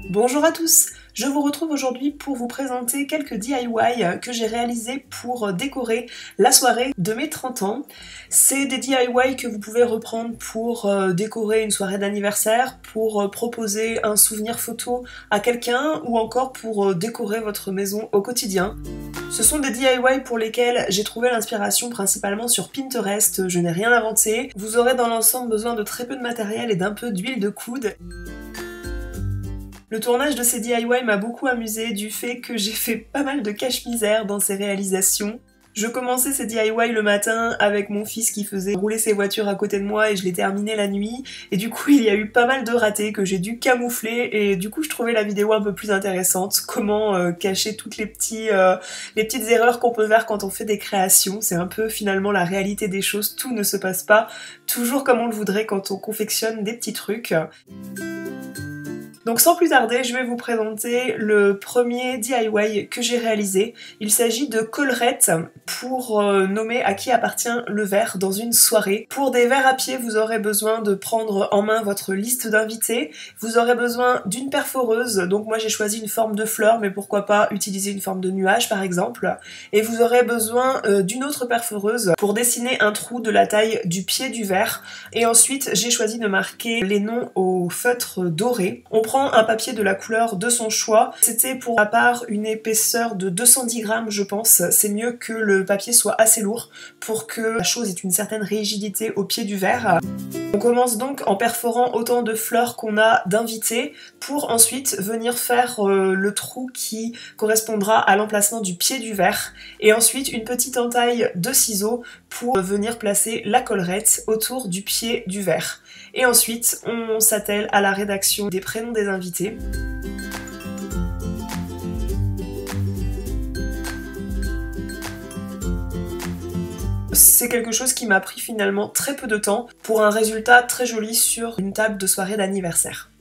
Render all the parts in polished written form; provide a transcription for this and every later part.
Bonjour à tous, je vous retrouve aujourd'hui pour vous présenter quelques DIY que j'ai réalisés pour décorer la soirée de mes 30 ans. C'est des DIY que vous pouvez reprendre pour décorer une soirée d'anniversaire, pour proposer un souvenir photo à quelqu'un ou encore pour décorer votre maison au quotidien. Ce sont des DIY pour lesquels j'ai trouvé l'inspiration principalement sur Pinterest, je n'ai rien inventé. Vous aurez dans l'ensemble besoin de très peu de matériel et d'un peu d'huile de coude. Le tournage de ces DIY m'a beaucoup amusée du fait que j'ai fait pas mal de cache-misère dans ces réalisations. Je commençais ces DIY le matin avec mon fils qui faisait rouler ses voitures à côté de moi et je les terminais la nuit. Et du coup il y a eu pas mal de ratés que j'ai dû camoufler et du coup je trouvais la vidéo un peu plus intéressante. Comment cacher toutes les petites erreurs qu'on peut faire quand on fait des créations. C'est un peu finalement la réalité des choses. Tout ne se passe pas toujours comme on le voudrait quand on confectionne des petits trucs. Donc sans plus tarder, je vais vous présenter le premier DIY que j'ai réalisé. Il s'agit de collerettes pour nommer à qui appartient le verre dans une soirée. Pour des verres à pied, vous aurez besoin de prendre en main votre liste d'invités. Vous aurez besoin d'une perforeuse, donc moi j'ai choisi une forme de fleur, mais pourquoi pas utiliser une forme de nuage par exemple. Et vous aurez besoin d'une autre perforeuse pour dessiner un trou de la taille du pied du verre. Et ensuite, j'ai choisi de marquer les noms au feutre doré. On prend un papier de la couleur de son choix. C'était pour ma part une épaisseur de 210 grammes je pense. C'est mieux que le papier soit assez lourd pour que la chose ait une certaine rigidité au pied du verre. On commence donc en perforant autant de fleurs qu'on a d'invités pour ensuite venir faire le trou qui correspondra à l'emplacement du pied du verre et ensuite une petite entaille de ciseaux pour venir placer la collerette autour du pied du verre. Et ensuite on s'attelle à la rédaction des prénoms des invités. C'est quelque chose qui m'a pris finalement très peu de temps pour un résultat très joli sur une table de soirée d'anniversaire.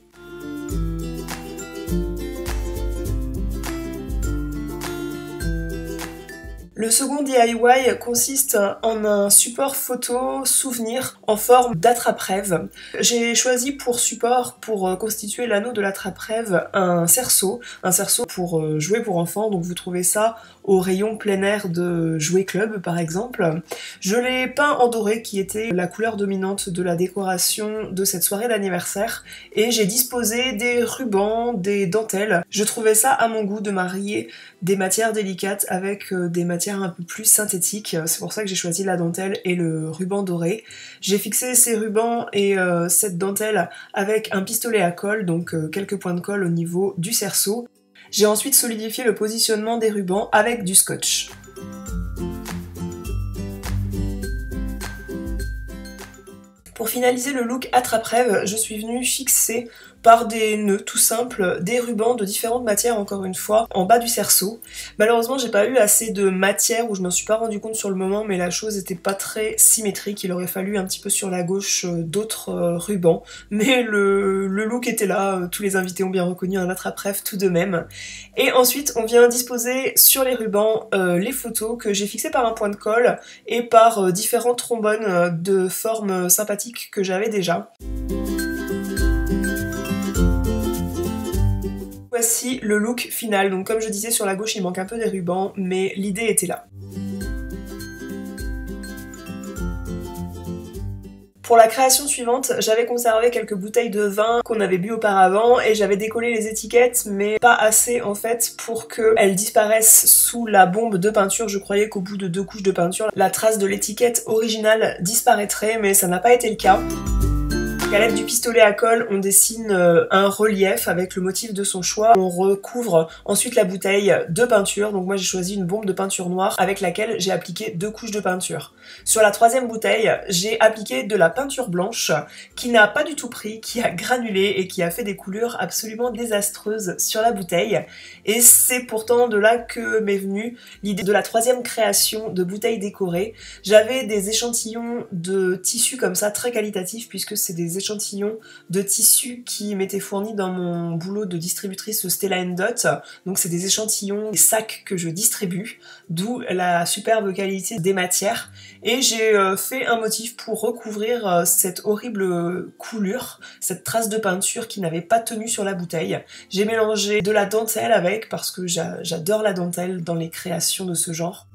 Le second DIY consiste en un support photo souvenir en forme d'attrape-rêve. J'ai choisi pour support, pour constituer l'anneau de l'attrape-rêve, un cerceau pour jouets pour enfants, donc vous trouvez ça au rayon plein air de Jouet Club par exemple. Je l'ai peint en doré qui était la couleur dominante de la décoration de cette soirée d'anniversaire et j'ai disposé des rubans, des dentelles. Je trouvais ça à mon goût de marier des matières délicates avec des matières un peu plus synthétiques. C'est pour ça que j'ai choisi la dentelle et le ruban doré. J'ai fixé ces rubans et cette dentelle avec un pistolet à colle, donc quelques points de colle au niveau du cerceau. J'ai ensuite solidifié le positionnement des rubans avec du scotch. Pour finaliser le look attrape-rêve, je suis venue fixer par des nœuds tout simples, des rubans de différentes matières encore une fois, en bas du cerceau. Malheureusement j'ai pas eu assez de matière ou je m'en suis pas rendu compte sur le moment mais la chose était pas très symétrique, il aurait fallu un petit peu sur la gauche d'autres rubans. Mais le look était là, tous les invités ont bien reconnu un attrape-rêve tout de même. Et ensuite on vient disposer sur les rubans les photos que j'ai fixées par un point de colle et par différents trombones de formes sympathiques que j'avais déjà. Voici le look final, donc comme je disais sur la gauche il manque un peu des rubans, mais l'idée était là. Pour la création suivante, j'avais conservé quelques bouteilles de vin qu'on avait bu auparavant et j'avais décollé les étiquettes, mais pas assez en fait pour qu'elles disparaissent sous la bombe de peinture. Je croyais qu'au bout de 2 couches de peinture, la trace de l'étiquette originale disparaîtrait, mais ça n'a pas été le cas. À l'aide du pistolet à colle, on dessine un relief avec le motif de son choix. On recouvre ensuite la bouteille de peinture. Donc moi j'ai choisi une bombe de peinture noire avec laquelle j'ai appliqué 2 couches de peinture. Sur la troisième bouteille, j'ai appliqué de la peinture blanche qui n'a pas du tout pris, qui a granulé et qui a fait des couleurs absolument désastreuses sur la bouteille. Et c'est pourtant de là que m'est venue l'idée de la troisième création de bouteilles décorées. J'avais des échantillons de tissus comme ça très qualitatifs puisque c'est des échantillons de tissu qui m'étaient fournis dans mon boulot de distributrice Stella & Dot. Donc c'est des échantillons, des sacs que je distribue, d'où la superbe qualité des matières. Et j'ai fait un motif pour recouvrir cette horrible coulure, cette trace de peinture qui n'avait pas tenu sur la bouteille. J'ai mélangé de la dentelle avec parce que j'adore la dentelle dans les créations de ce genre.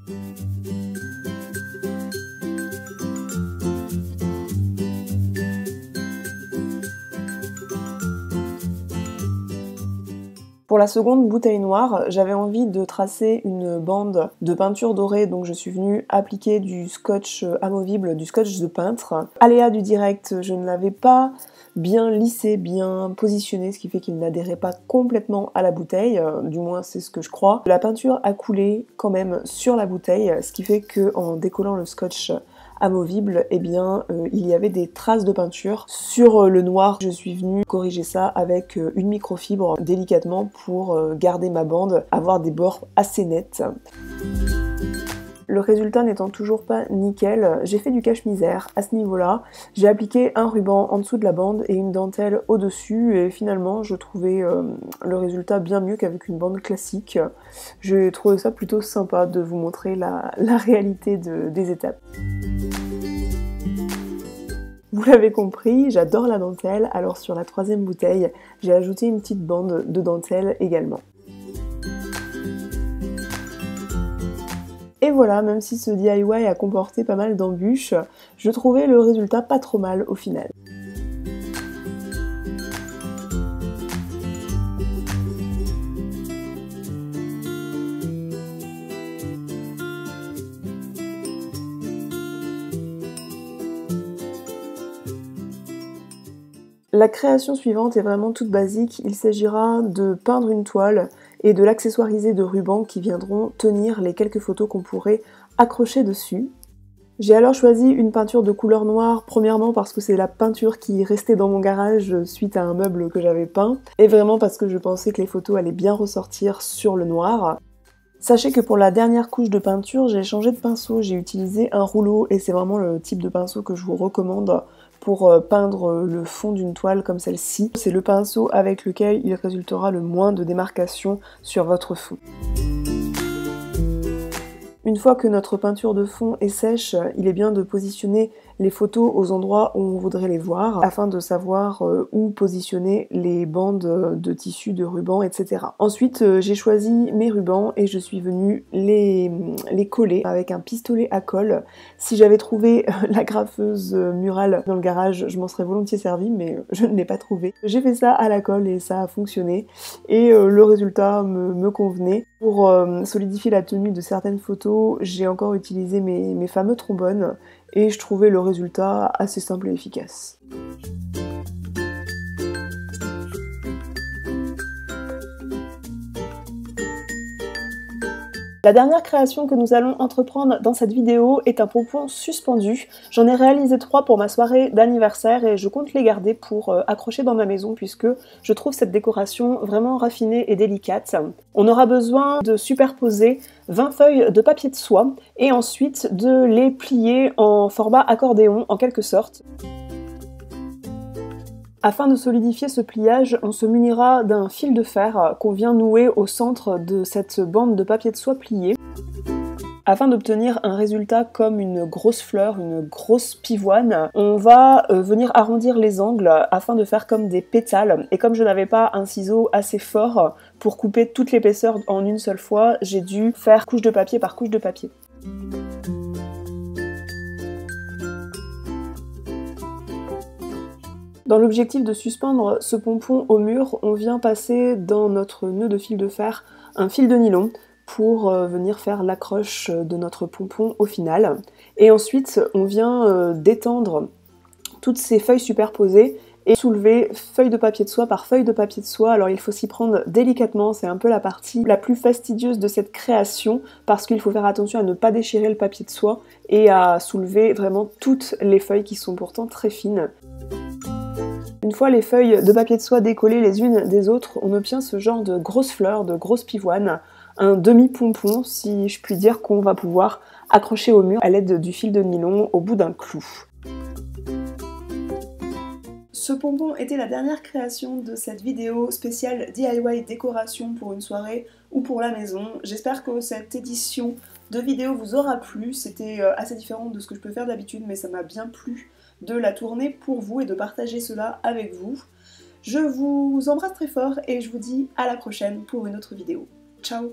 Pour la seconde bouteille noire, j'avais envie de tracer une bande de peinture dorée, donc je suis venue appliquer du scotch amovible, du scotch de peintre. Aléa du direct, je ne l'avais pas bien lissé, bien positionné, ce qui fait qu'il n'adhérait pas complètement à la bouteille, du moins c'est ce que je crois. La peinture a coulé quand même sur la bouteille, ce qui fait qu'en décollant le scotch amovible, eh bien il y avait des traces de peinture sur le noir. Je suis venue corriger ça avec une microfibre délicatement pour garder ma bande, avoir des bords assez nets. Le résultat n'étant toujours pas nickel, j'ai fait du cache-misère à ce niveau-là. J'ai appliqué un ruban en dessous de la bande et une dentelle au-dessus et finalement je trouvais le résultat bien mieux qu'avec une bande classique. J'ai trouvé ça plutôt sympa de vous montrer la réalité des étapes. Vous l'avez compris, j'adore la dentelle, alors sur la troisième bouteille, j'ai ajouté une petite bande de dentelle également. Et voilà, même si ce DIY a comporté pas mal d'embûches, je trouvais le résultat pas trop mal au final. La création suivante est vraiment toute basique, il s'agira de peindre une toile et de l'accessoiriser de rubans qui viendront tenir les quelques photos qu'on pourrait accrocher dessus. J'ai alors choisi une peinture de couleur noire, premièrement parce que c'est la peinture qui restait dans mon garage suite à un meuble que j'avais peint, et vraiment parce que je pensais que les photos allaient bien ressortir sur le noir. Sachez que pour la dernière couche de peinture, j'ai changé de pinceau, j'ai utilisé un rouleau et c'est vraiment le type de pinceau que je vous recommande pour peindre le fond d'une toile comme celle-ci. C'est le pinceau avec lequel il résultera le moins de démarcation sur votre fond. Une fois que notre peinture de fond est sèche, il est bien de positionner les photos aux endroits où on voudrait les voir afin de savoir où positionner les bandes de tissu, de ruban, etc. Ensuite, j'ai choisi mes rubans et je suis venue les coller avec un pistolet à colle. Si j'avais trouvé la graffeuse murale dans le garage, je m'en serais volontiers servi, mais je ne l'ai pas trouvé. J'ai fait ça à la colle et ça a fonctionné et le résultat me convenait. Pour solidifier la tenue de certaines photos, j'ai encore utilisé mes fameux trombones et je trouvais le résultat assez simple et efficace. La dernière création que nous allons entreprendre dans cette vidéo est un pompon suspendu. J'en ai réalisé 3 pour ma soirée d'anniversaire et je compte les garder pour accrocher dans ma maison puisque je trouve cette décoration vraiment raffinée et délicate. On aura besoin de superposer 20 feuilles de papier de soie et ensuite de les plier en format accordéon en quelque sorte. Afin de solidifier ce pliage, on se munira d'un fil de fer qu'on vient nouer au centre de cette bande de papier de soie pliée. Afin d'obtenir un résultat comme une grosse fleur, une grosse pivoine, on va venir arrondir les angles afin de faire comme des pétales. Et comme je n'avais pas un ciseau assez fort pour couper toute l'épaisseur en une seule fois, j'ai dû faire couche de papier par couche de papier. Dans l'objectif de suspendre ce pompon au mur, on vient passer dans notre nœud de fil de fer un fil de nylon pour venir faire l'accroche de notre pompon au final. Et ensuite, on vient détendre toutes ces feuilles superposées et soulever feuille de papier de soie par feuille de papier de soie. Alors il faut s'y prendre délicatement, c'est un peu la partie la plus fastidieuse de cette création parce qu'il faut faire attention à ne pas déchirer le papier de soie et à soulever vraiment toutes les feuilles qui sont pourtant très fines. Une fois les feuilles de papier de soie décollées les unes des autres, on obtient ce genre de grosses fleurs, de grosses pivoines, un demi-pompon si je puis dire qu'on va pouvoir accrocher au mur à l'aide du fil de nylon au bout d'un clou. Ce pompon était la dernière création de cette vidéo spéciale DIY décoration pour une soirée ou pour la maison. J'espère que cette édition de vidéo vous aura plu. C'était assez différent de ce que je peux faire d'habitude, mais ça m'a bien plu de la tourner pour vous et de partager cela avec vous. Je vous embrasse très fort et je vous dis à la prochaine pour une autre vidéo. Ciao!